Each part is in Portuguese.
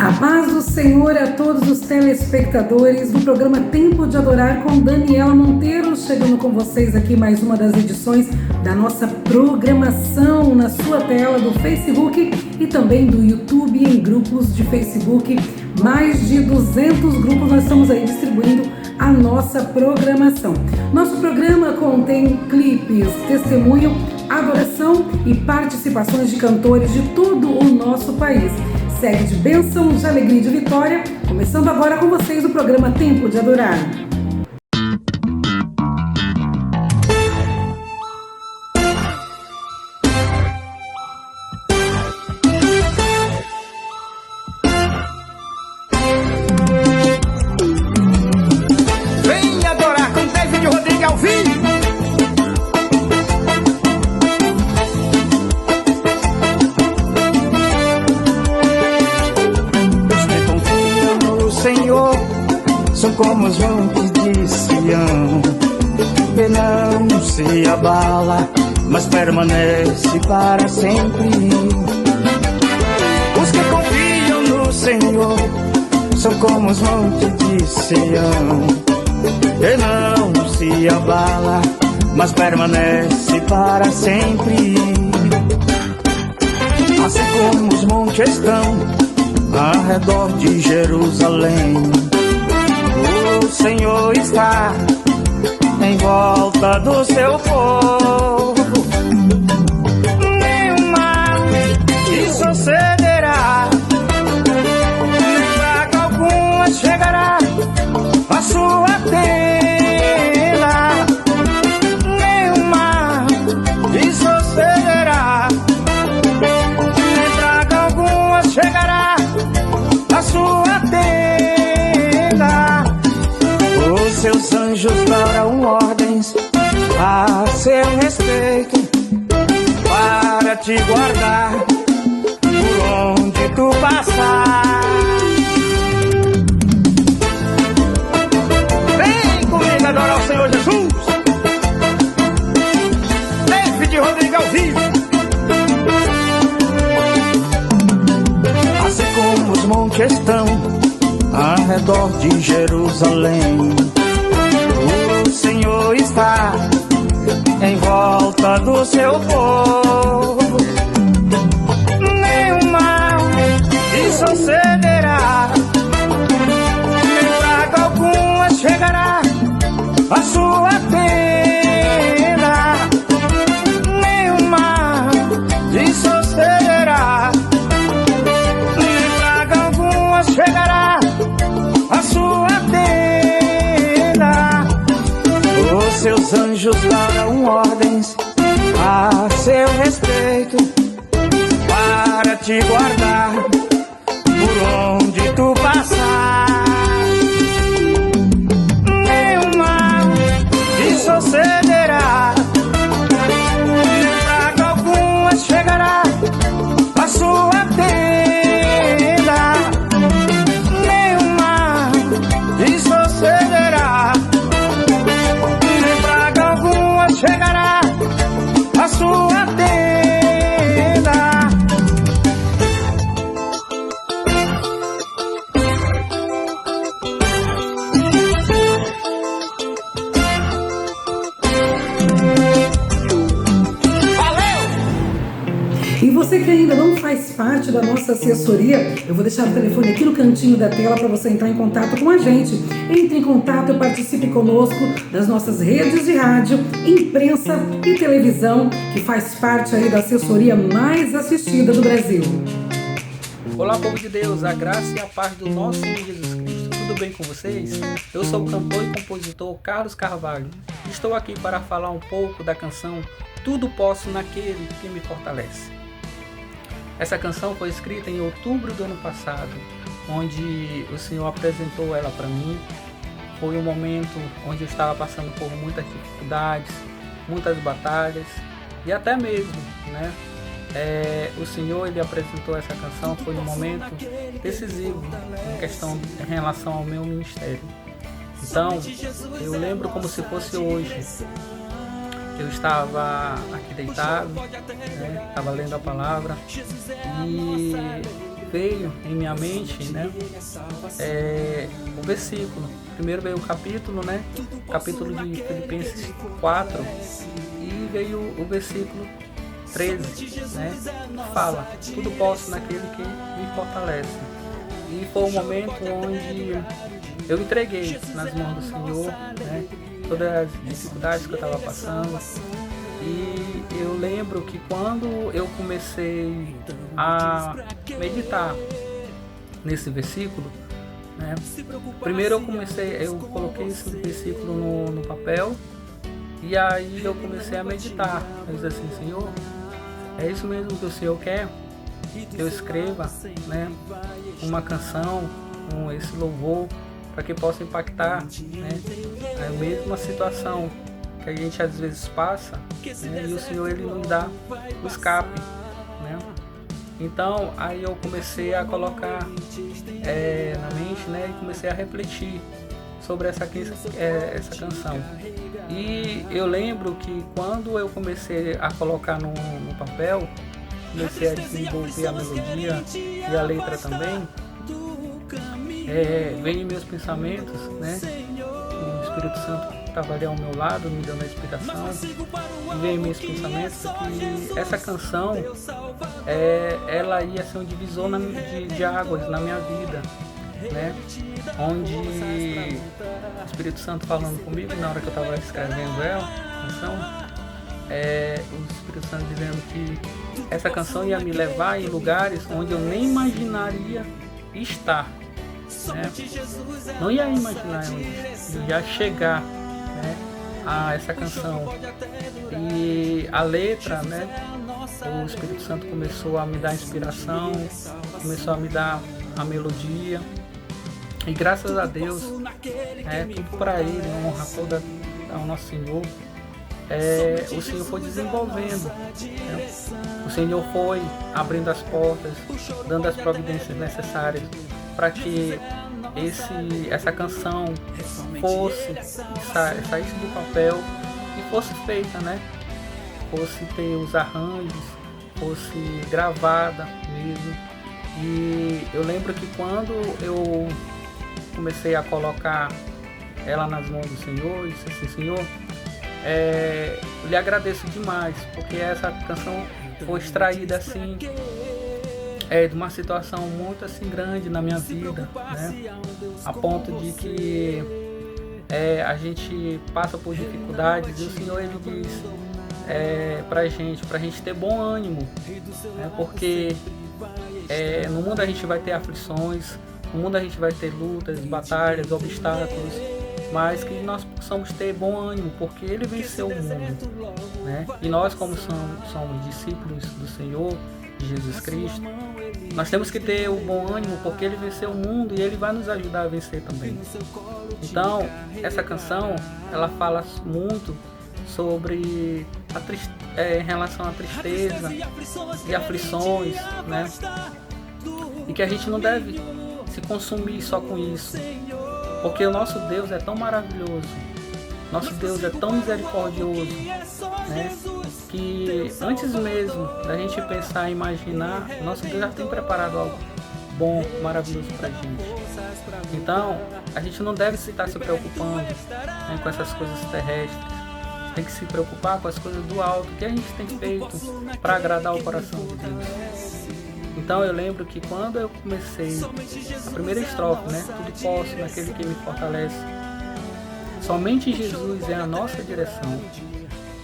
A paz do Senhor a todos os telespectadores do programa Tempo de Adorar com Daniela Monteiro, chegando com vocês aqui mais uma das edições da nossa programação na sua tela do Facebook e também do YouTube em grupos de Facebook. Mais de 200 grupos nós estamos aí distribuindo a nossa programação. Nosso programa contém clipes, testemunho, adoração e participações de cantores de todo o nosso país. Segue de bênção, de alegria e de vitória, começando agora com vocês o programa Tempo de Adorar. Vem adorar com David Rodrigues ao vivo. Senhor, são como os montes de Sião, que não se abala, mas permanece para sempre. Os que confiam no Senhor são como os montes de Sião, que não se abala, mas permanece para sempre. Assim como os montes estão ao redor de Jerusalém, o Senhor está em volta do seu povo. Nenhum mal lhe sucederá, nem praga alguma chegará à sua tenda. Nenhum mal lhe sucederá, nem praga alguma chegará a sua tenda. Os seus anjos darão ordens a seu respeito para te guardar por onde tu passar. Vem comigo adorar o Senhor Jesus. David Rodrigues ao vivo. Os montes estão ao redor de Jerusalém, o Senhor está em volta do seu povo. Nenhum mal lhe sucederá, nem praga alguma chegará à sua tenda. Nenhum mal lhe sucederá, chegará a sua tenda. Os seus anjos darão ordens a seu respeito para te guardar por onde tu passar. Nenhum mal lhe sucederá, nem praga alguma chegará a sua tenda. Chegará a sua tenda. E você que ainda não faz parte da nossa assessoria, eu vou deixar o telefone aqui no cantinho da tela para você entrar em contato com a gente. Entre em contato e participe conosco das nossas redes de rádio, imprensa e televisão, que faz parte aí da assessoria mais assistida do Brasil. Olá, povo de Deus, a graça e a paz do nosso Senhor Jesus Cristo. Tudo bem com vocês? Eu sou o cantor e compositor Carlos Carvalho. Estou aqui para falar um pouco da canção Tudo Posso Naquele que Me Fortalece. Essa canção foi escrita em outubro do ano passado, onde o Senhor apresentou ela para mim. Foi um momento onde eu estava passando por muitas dificuldades, muitas batalhas e até mesmo, o Senhor ele apresentou essa canção. Foi um momento decisivo em relação ao meu ministério. Então, eu lembro como se fosse hoje. Eu estava aqui deitado, estava lendo a palavra e veio em minha mente, né, o versículo. Primeiro veio o capítulo, né, capítulo de Filipenses 4, e veio o versículo 13, né, que fala: tudo posso naquele que me fortalece. E foi o momento onde eu entreguei nas mãos do Senhor, né, todas as dificuldades que eu estava passando. E eu lembro que quando eu comecei a meditar nesse versículo, né, primeiro eu coloquei esse versículo no papel, e aí eu comecei a meditar. Eu disse assim: Senhor, é isso mesmo que o Senhor quer? Que eu escreva, né, uma canção com esse louvor para que possa impactar, né, a mesma situação que a gente às vezes passa, né, e o Senhor ele nos dá o escape, né? Então aí eu comecei a colocar na mente, né, e comecei a refletir sobre essa canção. E eu lembro que quando eu comecei a colocar no papel, comecei a desenvolver a melodia e a letra também, veio em meus pensamentos, né? O Espírito Santo estava ali ao meu lado, me dando a explicação, e veio em meus pensamentos que essa canção, ela ia ser um divisor de águas na minha vida, né? Onde o Espírito Santo falando comigo na hora que eu estava escrevendo a canção, o Espírito Santo dizendo que essa canção ia me levar em lugares onde eu nem imaginaria estar, né? Não ia imaginar onde ia chegar, né, a essa canção. E a letra, né, o Espírito Santo começou a me dar inspiração, começou a me dar a melodia, e graças a Deus, tudo para Ele, honra toda ao nosso Senhor. O Senhor foi desenvolvendo, né? O Senhor foi abrindo as portas, dando as providências necessárias para que essa canção saísse do papel e fosse feita, né? Fosse ter os arranjos, fosse gravada mesmo. E eu lembro que quando eu comecei a colocar ela nas mãos do Senhor, eu disse assim: Senhor, eu lhe agradeço demais, porque essa canção foi extraída assim, de uma situação muito assim grande na minha vida, né? A ponto de que a gente passa por dificuldades, e o Senhor ele diz pra gente ter bom ânimo, né? Porque no mundo a gente vai ter aflições, no mundo a gente vai ter lutas, batalhas, obstáculos, mas que nós possamos ter bom ânimo, porque Ele venceu o mundo, né? E nós, como somos discípulos do Senhor, de Jesus Cristo, nós temos que ter o bom ânimo, porque Ele venceu o mundo e Ele vai nos ajudar a vencer também. Então, essa canção, ela fala muito sobre em relação à tristeza e aflições, né? E que a gente não deve se consumir só com isso, porque o nosso Deus é tão maravilhoso, nosso Deus é tão misericordioso, né? Que antes mesmo da gente pensar e imaginar, nosso Deus já tem preparado algo bom, maravilhoso pra gente. Então, a gente não deve estar se preocupando, né, com essas coisas terrestres. Tem que se preocupar com as coisas do alto, que a gente tem feito para agradar o coração de Deus. Então eu lembro que quando eu comecei a primeira estrofe, né, tudo posso naquele que me fortalece, somente Jesus é a nossa direção.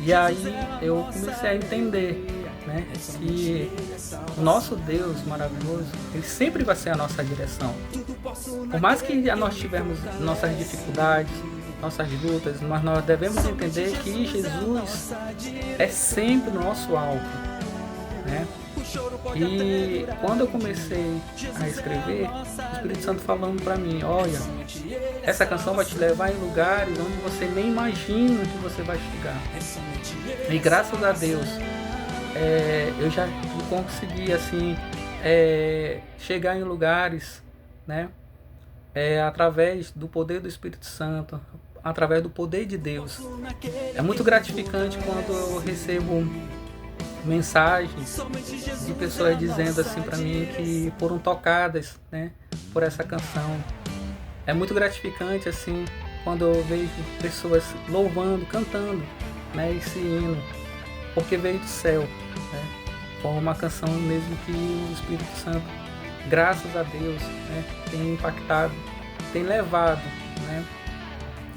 E aí eu comecei a entender, né, que o nosso Deus maravilhoso, Ele sempre vai ser a nossa direção. Por mais que nós tivermos nossas dificuldades, nossas lutas, mas nós devemos entender que Jesus é sempre o nosso alvo, né? E quando eu comecei a escrever, o Espírito Santo falando para mim: olha, essa canção vai te levar em lugares onde você nem imagina que você vai chegar. E graças a Deus, eu já consegui assim chegar em lugares, né? Através do poder do Espírito Santo, através do poder de Deus. É muito gratificante quando eu recebo mensagens de pessoas dizendo assim para mim que foram tocadas, né, por essa canção. É muito gratificante assim quando eu vejo pessoas louvando, cantando, né, esse hino, porque veio do céu, né? Foi uma canção mesmo que o Espírito Santo, graças a Deus, né, tem impactado, tem levado, né,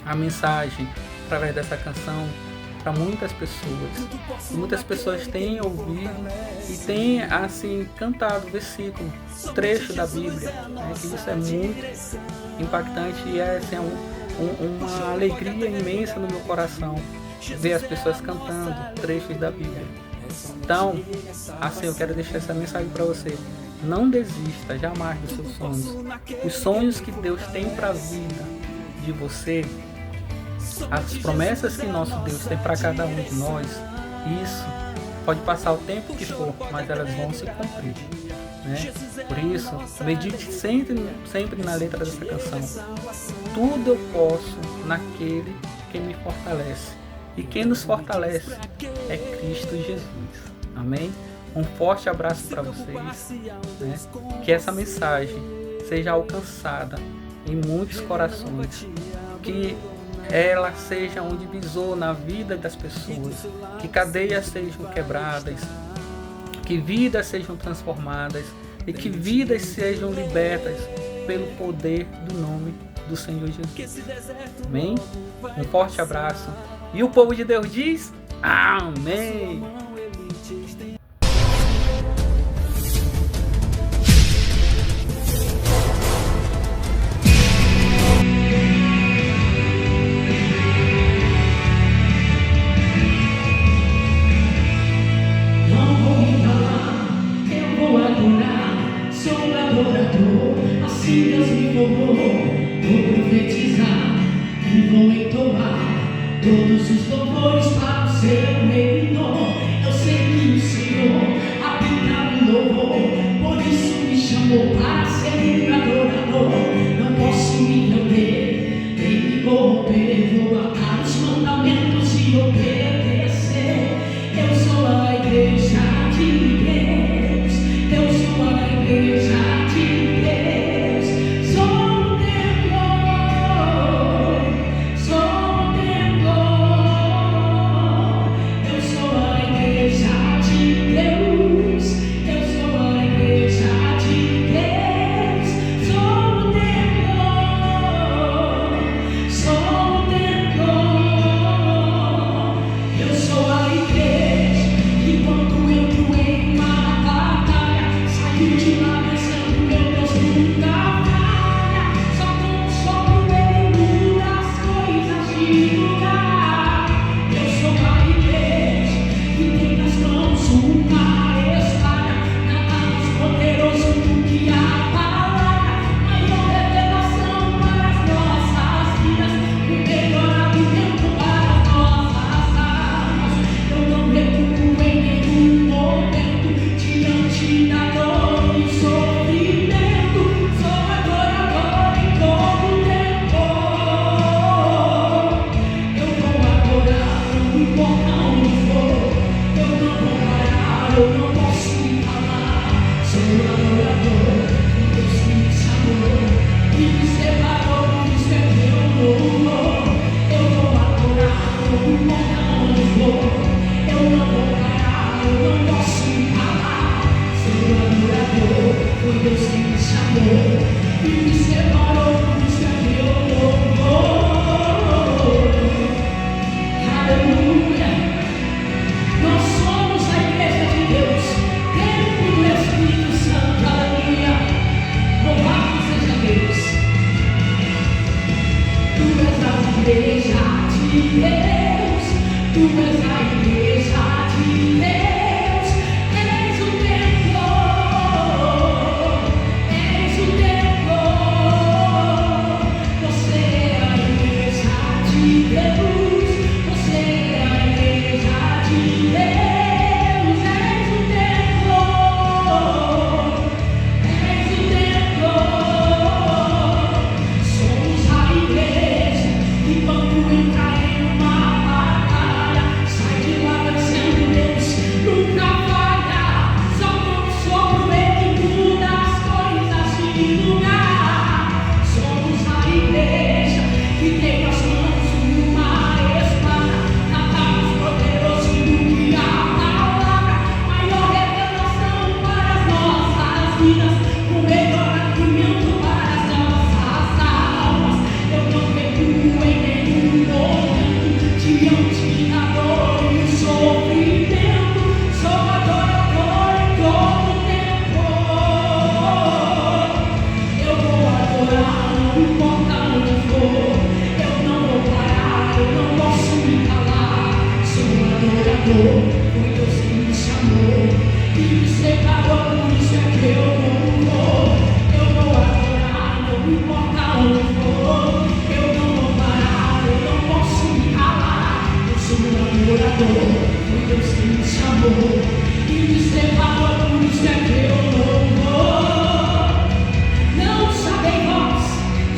a mensagem através dessa canção para muitas pessoas. E muitas pessoas têm ouvido e têm assim cantado versículo, trecho da Bíblia, né, que isso é muito impactante e é assim, uma alegria imensa no meu coração ver as pessoas cantando trechos da Bíblia. Então, assim, eu quero deixar essa mensagem para você. Não desista jamais dos seus sonhos. Os sonhos que Deus tem para a vida de você, as promessas que nosso Deus tem para cada um de nós, isso pode passar o tempo que for, mas elas vão se cumprir, né? Por isso, medite sempre na letra dessa canção. Tudo eu posso naquele que me fortalece. E quem nos fortalece é Cristo Jesus. Amém? Um forte abraço para vocês, né? Que essa mensagem seja alcançada em muitos corações, que ela seja um divisor na vida das pessoas, que cadeias sejam quebradas, que vidas sejam transformadas e que vidas sejam libertas pelo poder do nome do Senhor Jesus. Amém? Um forte abraço. E o povo de Deus diz: amém! Assim Deus me formou, vou profetizar e vou entoar todos os louvores para o seu reino. Eu sei que o Senhor habita no louvor, por isso me chamou para ser um adorador. Não posso me render, nem me corromper, vou guardar os mandamentos e obedecer. Eu sou a igreja de Deus, eu sou a igreja de Deus. Sou o templo, eu sou a igreja.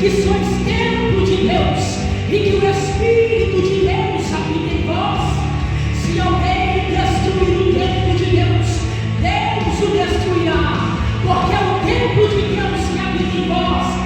que sois templo de Deus e que o Espírito de Deus habita em vós. Se alguém destruir o templo de Deus, Deus o destruirá, porque é o templo de Deus que habita em vós.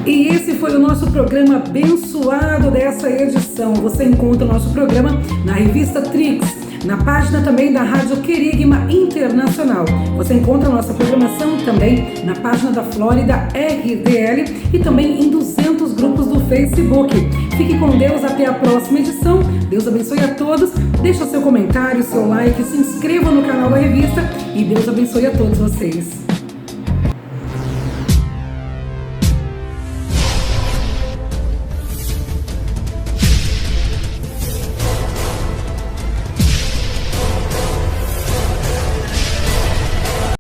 E esse foi o nosso programa abençoado dessa edição. Você encontra o nosso programa na revista Trix, na página também da Rádio Querigma Internacional. Você encontra a nossa programação também na página da Flórida RDL e também em 200 grupos do Facebook. Fique com Deus até a próxima edição. Deus abençoe a todos. Deixa seu comentário, seu like, se inscreva no canal da revista e Deus abençoe a todos vocês.